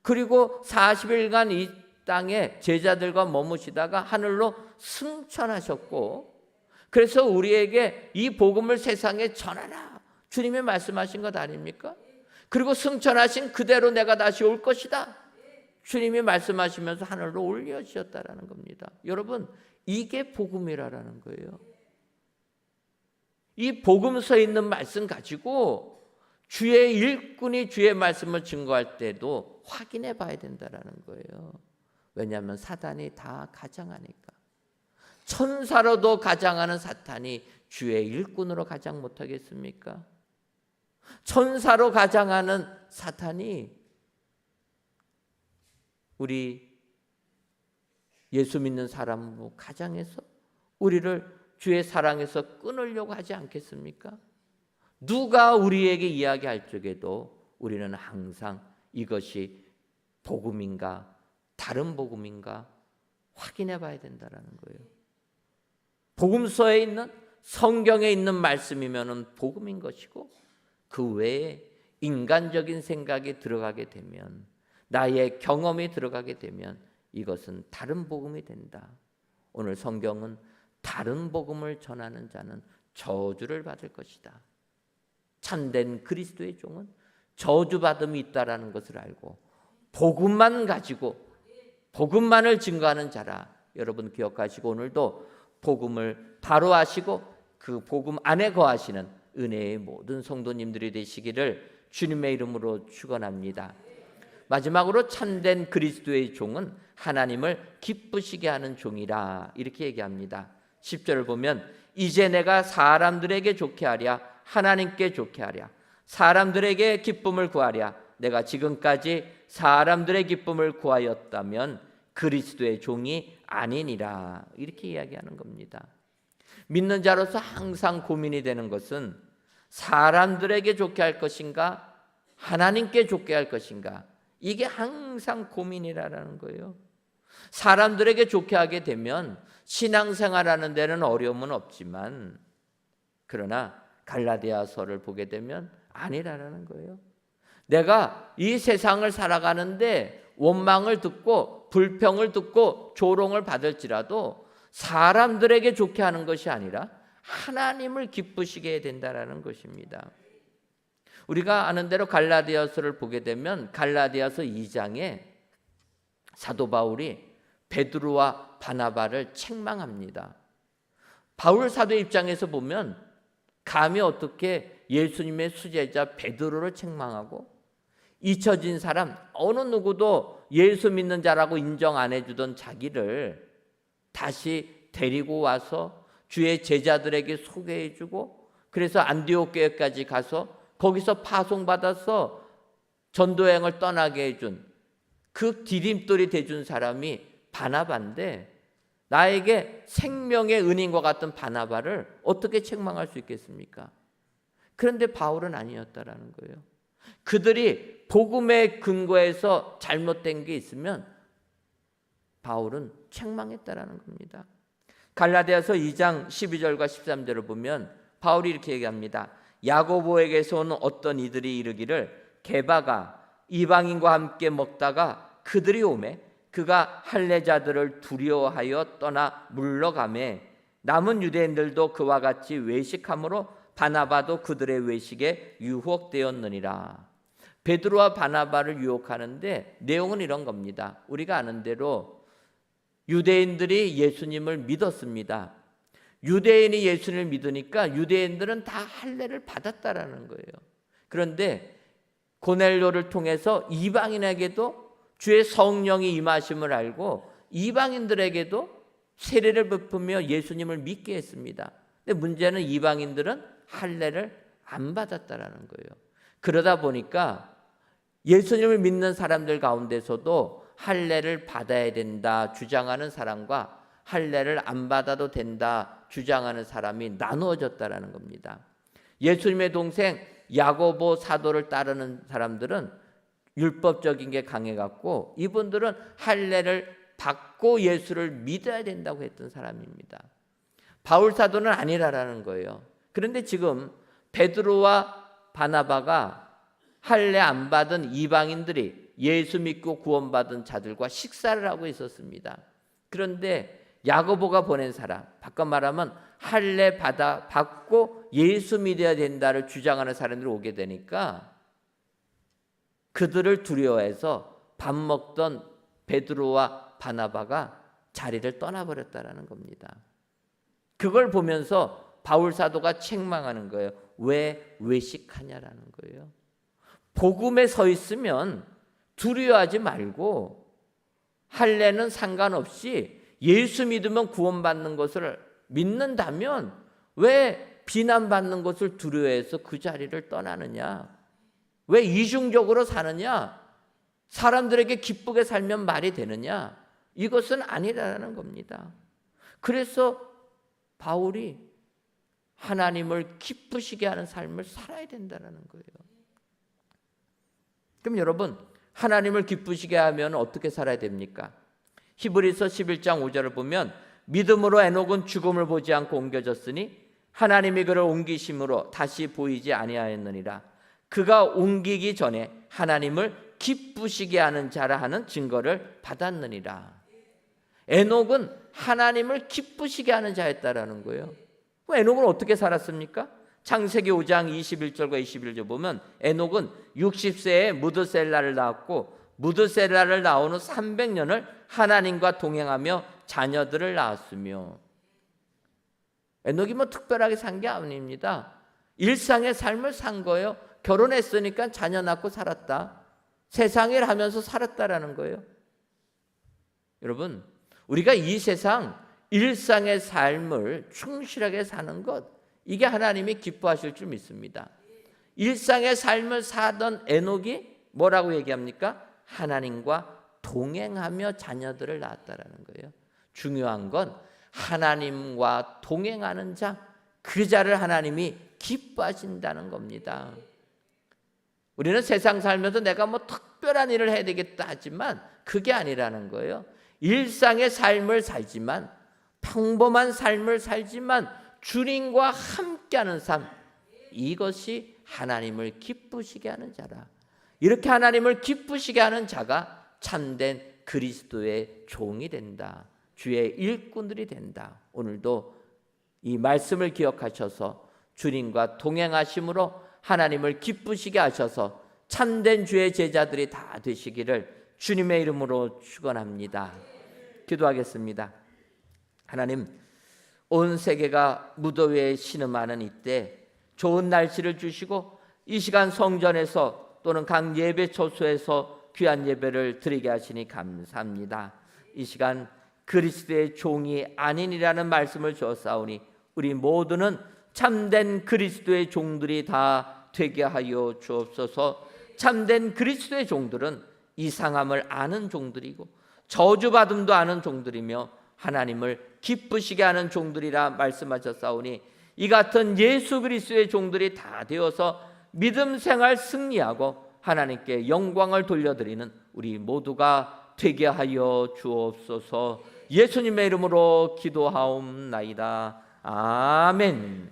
그리고 40일간 이 땅에 제자들과 머무시다가 하늘로 승천하셨고, 그래서 우리에게 이 복음을 세상에 전하라, 주님이 말씀하신 것 아닙니까? 그리고 승천하신 그대로 내가 다시 올 것이다, 주님이 말씀하시면서 하늘로 올려주셨다라는 겁니다. 여러분, 이게 복음이라는 거예요. 이 복음서에 있는 말씀 가지고 주의 일꾼이 주의 말씀을 증거할 때도 확인해 봐야 된다는 거예요. 왜냐하면 사단이 다 가장하니까. 천사로도 가장하는 사탄이 주의 일꾼으로 가장 못하겠습니까? 천사로 가장하는 사탄이 우리 예수 믿는 사람으로 가장해서 우리를 주의 사랑에서 끊으려고 하지 않겠습니까? 누가 우리에게 이야기할 적에도 우리는 항상 이것이 복음인가 다른 복음인가 확인해 봐야 된다는 거예요. 복음서에 있는 성경에 있는 말씀이면 복음인 것이고 그 외에 인간적인 생각이 들어가게 되면 나의 경험이 들어가게 되면 이것은 다른 복음이 된다. 오늘 성경은 다른 복음을 전하는 자는 저주를 받을 것이다. 참된 그리스도의 종은 저주받음이 있다라는 것을 알고 복음만 가지고 복음만을 증거하는 자라. 여러분 기억하시고 오늘도 복음을 바로 아시고 그 복음 안에 거하시는 은혜의 모든 성도님들이 되시기를 주님의 이름으로 축원합니다. 마지막으로 참된 그리스도의 종은 하나님을 기쁘시게 하는 종이라 이렇게 얘기합니다. 10절을 보면 이제 내가 사람들에게 좋게 하랴 하나님께 좋게 하랴 사람들에게 기쁨을 구하랴 내가 지금까지 사람들의 기쁨을 구하였다면 그리스도의 종이 아니니라 이렇게 이야기하는 겁니다. 믿는 자로서 항상 고민이 되는 것은 사람들에게 좋게 할 것인가 하나님께 좋게 할 것인가 이게 항상 고민이라는 거예요. 사람들에게 좋게 하게 되면 신앙생활하는 데는 어려움은 없지만 그러나 갈라디아서를 보게 되면 아니라는 거예요. 내가 이 세상을 살아가는데 원망을 듣고 불평을 듣고 조롱을 받을지라도 사람들에게 좋게 하는 것이 아니라 하나님을 기쁘시게 해야 된다는 것입니다. 우리가 아는 대로 갈라디아서를 보게 되면 갈라디아서 2장에 사도 바울이 베드로와 바나바를 책망합니다. 바울 사도의 입장에서 보면 감히 어떻게 예수님의 수제자 베드로를 책망하고 잊혀진 사람 어느 누구도 예수 믿는 자라고 인정 안 해주던 자기를 다시 데리고 와서 주의 제자들에게 소개해주고 그래서 안디옥 교회까지 가서 거기서 파송받아서 전도여행을 떠나게 해준 그 디딤돌이 돼준 사람이 바나바인데 나에게 생명의 은인과 같은 바나바를 어떻게 책망할 수 있겠습니까? 그런데 바울은 아니었다라는 거예요. 그들이 복음의 근거에서 잘못된 게 있으면 바울은 책망했다라는 겁니다. 갈라디아서 2장 12절과 13절을 보면 바울이 이렇게 얘기합니다. 야고보에게서 오는 어떤 이들이 이르기를 게바가 이방인과 함께 먹다가 그들이 오매 그가 할례자들을 두려워하여 떠나 물러가매 남은 유대인들도 그와 같이 외식함으로 바나바도 그들의 외식에 유혹되었느니라. 베드로와 바나바를 유혹하는데 내용은 이런 겁니다. 우리가 아는 대로 유대인들이 예수님을 믿었습니다. 유대인이 예수님을 믿으니까 유대인들은 다 할례를 받았다라는 거예요. 그런데 고넬료를 통해서 이방인에게도 주의 성령이 임하심을 알고 이방인들에게도 세례를 베푸며 예수님을 믿게 했습니다. 근데 문제는 이방인들은 할례를 안 받았다라는 거예요. 그러다 보니까 예수님을 믿는 사람들 가운데서도 할례를 받아야 된다 주장하는 사람과 할례를 안 받아도 된다 주장하는 사람이 나누어졌다라는 겁니다. 예수님의 동생 야고보 사도를 따르는 사람들은 율법적인 게 강해갖고 이분들은 할례를 받고 예수를 믿어야 된다고 했던 사람입니다. 바울 사도는 아니라라는 거예요. 그런데 지금 베드로와 바나바가 할례 안 받은 이방인들이 예수 믿고 구원받은 자들과 식사를 하고 있었습니다. 그런데 야고보가 보낸 사람, 바꿔 말하면 할례 받고 예수 믿어야 된다를 주장하는 사람들이 오게 되니까 그들을 두려워해서 밥 먹던 베드로와 바나바가 자리를 떠나버렸다라는 겁니다. 그걸 보면서 바울 사도가 책망하는 거예요. 왜 외식하냐라는 거예요. 복음에 서 있으면 두려워하지 말고 할례는 상관없이 예수 믿으면 구원받는 것을 믿는다면 왜 비난받는 것을 두려워해서 그 자리를 떠나느냐? 왜 이중적으로 사느냐? 사람들에게 기쁘게 살면 말이 되느냐? 이것은 아니라는 겁니다. 그래서 바울이 하나님을 기쁘시게 하는 삶을 살아야 된다는 거예요. 그럼 여러분, 하나님을 기쁘시게 하면 어떻게 살아야 됩니까? 히브리서 11장 5절을 보면 믿음으로 에녹은 죽음을 보지 않고 옮겨졌으니 하나님이 그를 옮기심으로 다시 보이지 아니하였느니라. 그가 옮기기 전에 하나님을 기쁘시게 하는 자라 하는 증거를 받았느니라. 에녹은 하나님을 기쁘시게 하는 자였다라는 거예요. 에녹은 어떻게 살았습니까? 창세기 5장 21절과 21절 보면 에녹은 60세에 무드셀라를 낳았고 무드셀라를 낳은 후 300년을 하나님과 동행하며 자녀들을 낳았으며, 에녹이 뭐 특별하게 산 게 아닙니다. 일상의 삶을 산 거예요. 결혼했으니까 자녀 낳고 살았다. 세상을 하면서 살았다라는 거예요. 여러분, 우리가 이 세상 일상의 삶을 충실하게 사는 것, 이게 하나님이 기뻐하실 줄 믿습니다. 일상의 삶을 사던 에녹이 뭐라고 얘기합니까? 하나님과 동행하며 자녀들을 낳았다라는 거예요. 중요한 건 하나님과 동행하는 자, 그 자를 하나님이 기뻐하신다는 겁니다. 우리는 세상 살면서 내가 뭐 특별한 일을 해야 되겠다 하지만 그게 아니라는 거예요. 일상의 삶을 살지만, 평범한 삶을 살지만 주님과 함께하는 삶, 이것이 하나님을 기쁘시게 하는 자라. 이렇게 하나님을 기쁘시게 하는 자가 참된 그리스도의 종이 된다. 주의 일꾼들이 된다. 오늘도 이 말씀을 기억하셔서 주님과 동행하심으로 하나님을 기쁘시게 하셔서 참된 주의 제자들이 다 되시기를 주님의 이름으로 축원합니다. 기도하겠습니다. 하나님, 온 세계가 무더위에 신음하는 이때 좋은 날씨를 주시고 이 시간 성전에서 또는 각 예배 처소에서 귀한 예배를 드리게 하시니 감사합니다. 이 시간 그리스도의 종이 아니니라는 말씀을 주었사오니 우리 모두는 참된 그리스도의 종들이 다 되게 하여 주옵소서. 참된 그리스도의 종들은 이상함을 아는 종들이고 저주받음도 아는 종들이며 하나님을 기쁘시게 하는 종들이라 말씀하셨사오니 이 같은 예수 그리스도의 종들이 다 되어서 믿음 생활 승리하고 하나님께 영광을 돌려드리는 우리 모두가 되게 하여 주옵소서. 예수님의 이름으로 기도하옵나이다. 아멘.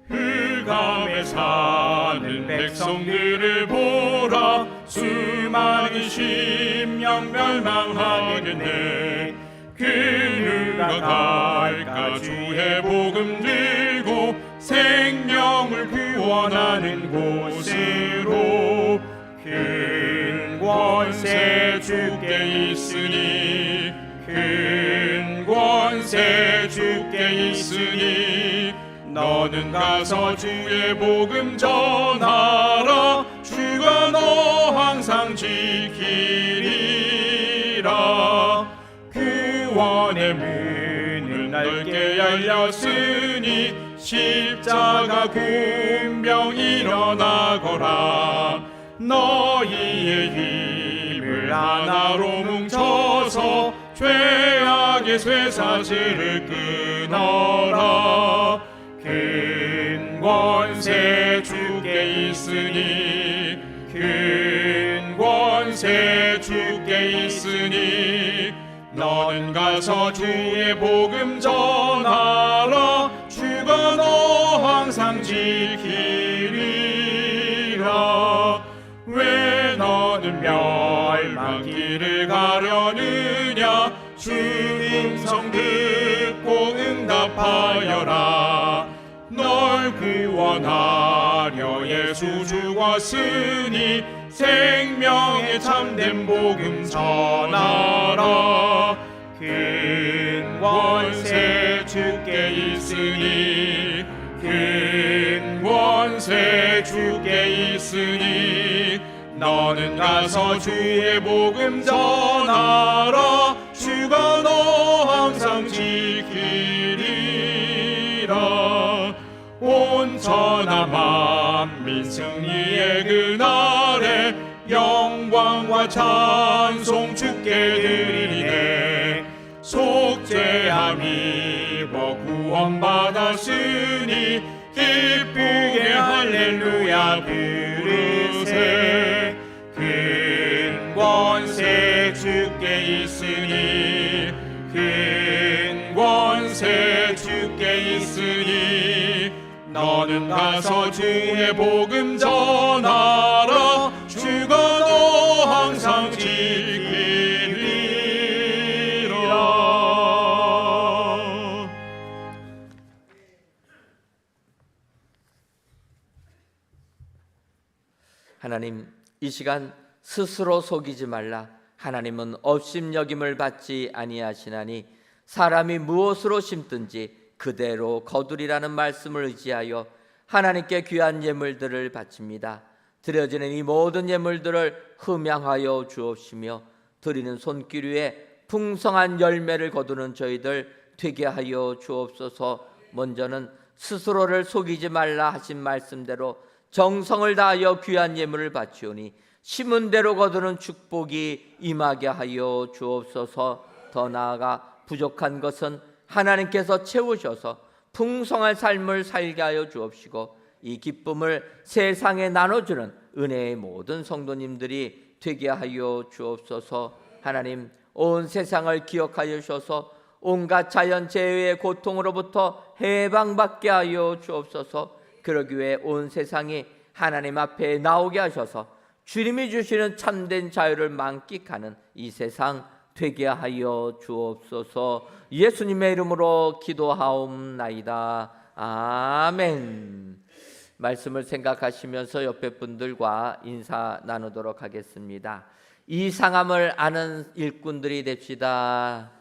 흑암에 사는 백성들을 보라. 수많은 심령 멸망하겠네. 그 누가 갈까? 주의 복음 들고 생명을 구원하는 곳으로. 큰 권세 주께 있으니, 큰 권세 주께 있으니 너는 가서 주의 복음 전하라. 주가 너 항상 지키리라. 구원의 문을 넓게 열렸으니 십자가 군병 일어나거라. 너희의 힘을 하나로 뭉쳐서 죄악의 쇠사슬을 끊어라. 큰 권세 주께 있으니, 큰 권세 주께 있으니 너는 가서 주의 복음 전하라. 주가 너 항상 지키리라. 왜 너는 멸망길을 가려느냐? 주 음성 듣고 응답하여라. 널 구원하려 예수 죽었으니 생명의 참된 복음 전하라. 큰 권세 주께 있으니, 큰 권세 권세 주께 있으니 너는 가서 주의 복음 전하라. 주가 너 항상 지키리라. 온 천하 만민 승리의 그날에 영광과 찬송 주께 드리네. 속죄함 입어 구원받았으니 기쁘게 할렐루야 부르세. 큰 권세 주께 있으니 큰 권세 주께 있으니 너는 가서 주의 복음 전하라. 주가 너 항상 지키리라. 하나님, 이 시간 스스로 속이지 말라. 하나님은 업심여김을 받지 아니하시나니 사람이 무엇으로 심든지 그대로 거두리라는 말씀을 의지하여 하나님께 귀한 예물들을 바칩니다. 드려지는 이 모든 예물들을 흠양하여 주옵시며 드리는 손길 위에 풍성한 열매를 거두는 저희들 되게 하여 주옵소서. 먼저는 스스로를 속이지 말라 하신 말씀대로 정성을 다하여 귀한 예물을 바치오니 심은 대로 거두는 축복이 임하게 하여 주옵소서. 더 나아가 부족한 것은 하나님께서 채우셔서 풍성한 삶을 살게 하여 주옵시고 이 기쁨을 세상에 나눠주는 은혜의 모든 성도님들이 되게 하여 주옵소서. 하나님, 온 세상을 기억하여 주셔서 온갖 자연재해의 고통으로부터 해방받게 하여 주옵소서. 그러기 위해 온 세상이 하나님 앞에 나오게 하셔서 주님이 주시는 참된 자유를 만끽하는 이 세상 되게 하여 주옵소서. 예수님의 이름으로 기도하옵나이다. 아멘. 말씀을 생각하시면서 옆에 분들과 인사 나누도록 하겠습니다. 이 상함을 아는 일꾼들이 됩시다.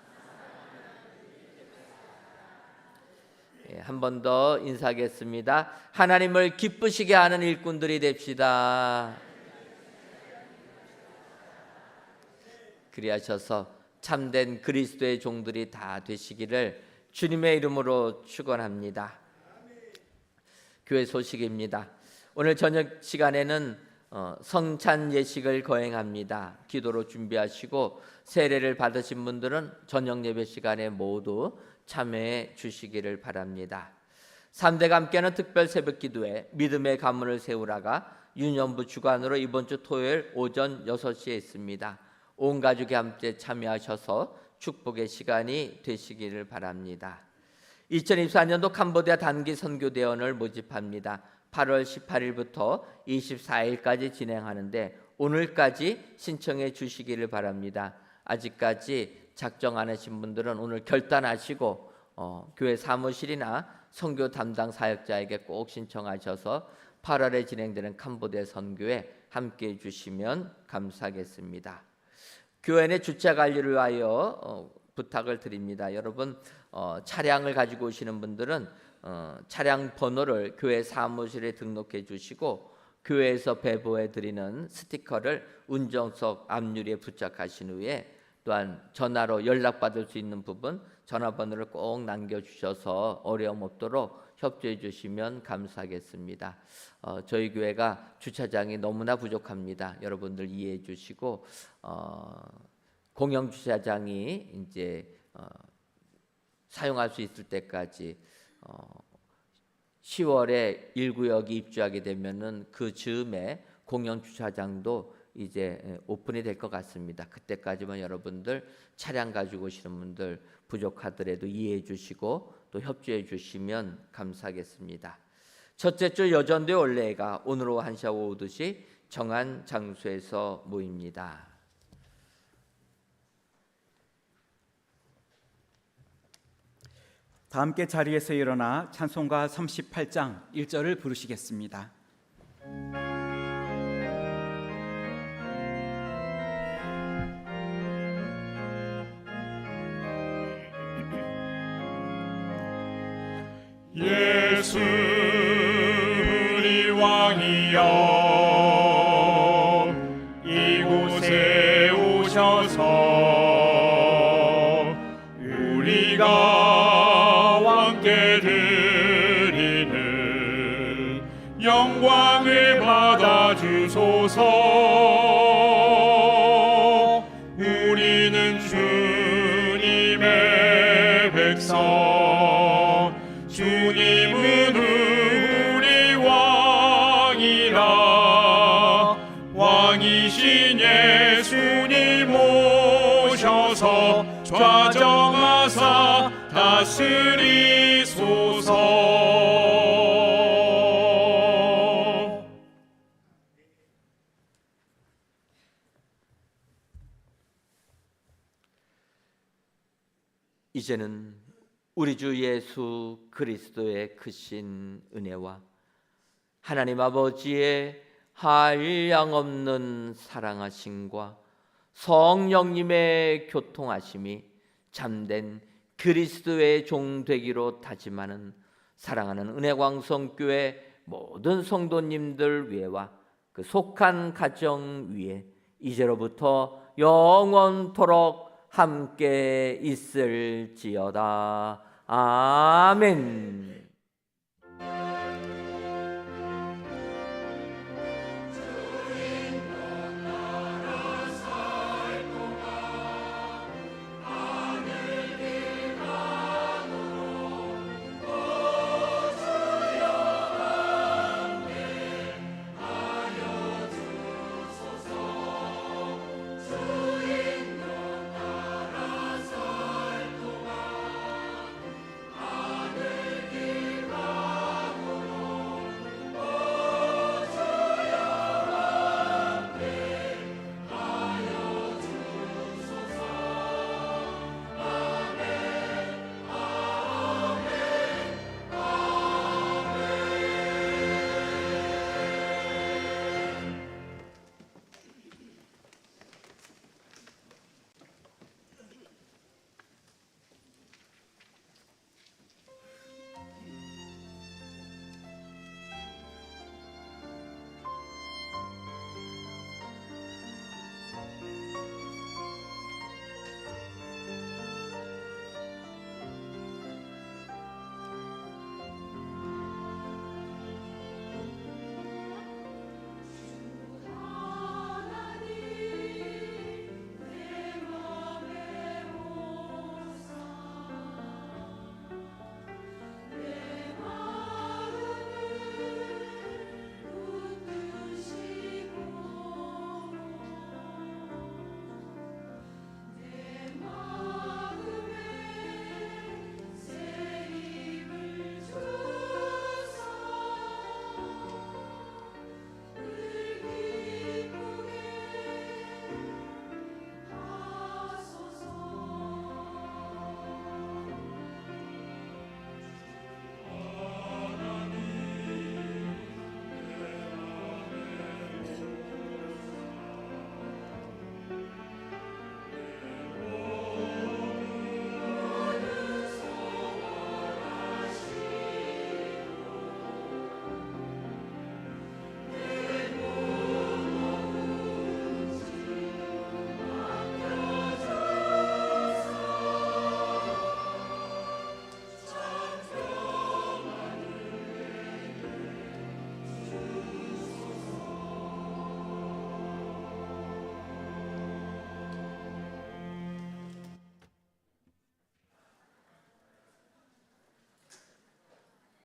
한 번 더 인사하겠습니다. 하나님을 기쁘시게 하는 일꾼들이 됩시다. 그리하셔서 참된 그리스도의 종들이 다 되시기를 주님의 이름으로 축원합니다. 교회 소식입니다. 오늘 저녁 시간에는 성찬 예식을 거행합니다. 기도로 준비하시고 세례를 받으신 분들은 저녁 예배 시간에 모두 참여해 주시기를 바랍니다. 3대가 함께하는 특별 새벽 기도회 믿음의 가문을 세우라가 유년부 주관으로 이번 주 토요일 오전 6시에 있습니다. 온 가족이 함께 참여하셔서 축복의 시간이 되시기를 바랍니다. 2024년도 캄보디아 단기 선교대원을 모집합니다. 8월 18일부터 24일까지 진행하는데 오늘까지 신청해 주시기를 바랍니다. 아직까지 작정 안 하신 분들은 오늘 결단하시고 교회 사무실이나 선교 담당 사역자에게 꼭 신청하셔서 8월에 진행되는 캄보디아 선교에 함께해 주시면 감사하겠습니다. 교회 내 주차 관리를 위하여 부탁을 드립니다. 여러분 차량을 가지고 오시는 분들은 차량 번호를 교회 사무실에 등록해 주시고 교회에서 배부해 드리는 스티커를 운전석 앞유리에 부착하신 후에 또한 전화로 연락받을 수 있는 부분 전화번호를 꼭 남겨주셔서 어려움 없도록 협조해 주시면 감사하겠습니다. 저희 교회가 주차장이 너무나 부족합니다. 여러분들 이해해 주시고 공영 주차장이 이제 사용할 수 있을 때까지 10월에 1구역이 입주하게 되면은 그 즈음에 공영 주차장도 이제 오픈이 될 것 같습니다. 그때까지만 여러분들 차량 가지고 오시는 분들 부족하더라도 이해해 주시고 또 협조해 주시면 감사하겠습니다. 첫째 주 여전대 올레가 오늘 오후 1시와 오후 2시 정한 장소에서 모입니다. 다 함께 자리에서 일어나 찬송가 38장 1절을 부르시겠습니다. 예수 우리 주여 이곳에 오셔서 우리가 왕께 드리는 영광을 받아주소서. 우리는 주님의 백성, 주님은 우리 왕이라. 왕이신 예수님 오셔서 좌정하사 다스리소서. 이제는 우리 주 예수 그리스도의 크신 은혜와 하나님 아버지의 한량없는 사랑하심과 성령님의 교통하심이 참된 그리스도의 종 되기로 다짐하는 사랑하는 은혜광성교회 모든 성도님들 위에와 그 속한 가정 위에 이제로부터 영원토록 함께 있을지어다. 아멘.